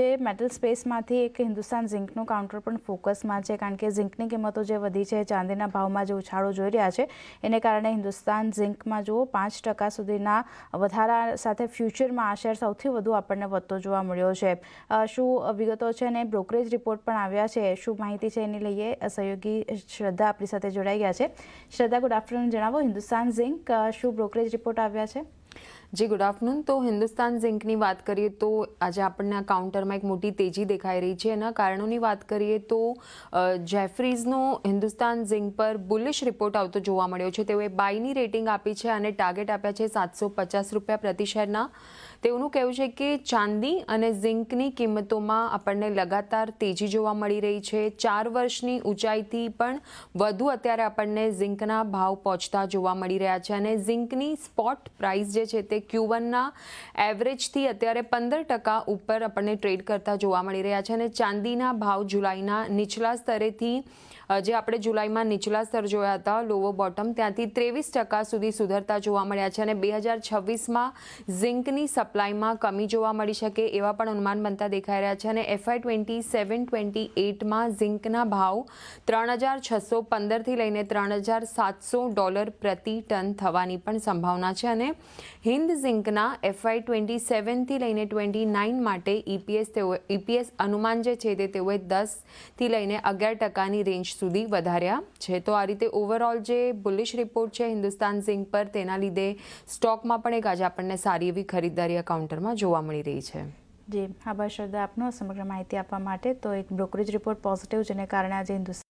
આજે મેટલ સ્પેસમાંથી એક હિન્દુસ્તાન ઝિંકનું કાઉન્ટર પણ ફોકસમાં છે, કારણ કે ઝિંકની કિંમતો જે વધી છે, ચાંદીના ભાવમાં જે ઉછાળો જોઈ રહ્યા છે, એને કારણે હિન્દુસ્તાન ઝિંકમાં જુઓ 5% સુધીના વધારા સાથે ફ્યુચરમાં આ શેર સૌથી વધુ આપણને વધતો જોવા મળ્યો છે। શું વિગતો છે અને બ્રોકરેજ રિપોર્ટ પણ આવ્યા છે, શું માહિતી છે એની લઈએ સહયોગી શ્રદ્ધા આપણી સાથે જોડાઈ ગયા છે। શ્રદ્ધા, ગુડ આફ્ટરનૂન। જણાવો, હિન્દુસ્તાન ઝિંક શું બ્રોકરેજ રિપોર્ટ આવ્યા છે? જી ગુડ આફ્ટરનૂન। તો હિન્દુસ્તાન ઝિંકની વાત કરીએ તો આજે આપણને આ કાઉન્ટરમાં એક મોટી તેજી દેખાઈ રહી છે। એના કારણોની વાત કરીએ તો જેફરીઝનો હિન્દુસ્તાન ઝિંક પર બુલિશ રિપોર્ટ આવતો જોવા મળ્યો છે। તેઓએ બાયની રેટિંગ આપી છે અને ટાર્ગેટ આપ્યા છે 750 રૂપિયા પ્રતિ શેરના। તેઓનું કહેવું છે કે ચાંદી અને ઝિંકની કિંમતોમાં આપણને લગાતાર તેજી જોવા મળી રહી છે। 4 વર્ષની ઊંચાઈથી પણ વધુ અત્યારે આપણને ઝિંકના ભાવ પહોંચતા જોવા મળી રહ્યા છે અને ઝિંકની સ્પોટ પ્રાઇસ જે છે તે Q1ના એવરેજથી અત્યારે 15% ઉપર આપણને ટ્રેડ કરતા જોવા મળી રહ્યા છે અને ચાંદીના ભાવ જુલાઈના નીચલા સ્તરેથી જે આપણે જુલાઈમાં નીચલા સ્તર જોયા હતા લોવર બોટમ ત્યાંથી 23% સુધી સુધરતા જોવા મળ્યા છે અને 2026માં ઝિંકની સપ્લાયમાં કમી જોવા મળી શકે એવા પણ અનુમાન બનતા દેખાઈ રહ્યા છે અને FY 27-28માં ઝિંકના ભાવ $3,615થી લઈને $3,700 પ્રતિ ટન થવાની પણ સંભાવના છે અને હિન્દ ઝિંકના FY 27થી લઈને 29 માટે EPS અનુમાન જે છે તે તેઓએ 10થી લઈને 11%ની રેન્જ સુધી વધાર્યા છે। તો આ રીતે ઓવરઓલ જે બુલિશ રિપોર્ટ છે હિન્દુસ્તાન ઝિંક પર, તેના લીધે સ્ટોકમાં પણ એક આજે આપણને સારી એવી ખરીદદારી આ કાઉન્ટરમાં જોવા મળી રહી છે। જી, આભાર શ્રદ્ધા આપનો સમગ્ર માહિતી આપવા માટે। તો એક બ્રોકરેજ રિપોર્ટ પોઝિટિવ, જેને કારણે આજે હિન્દુસ્તાન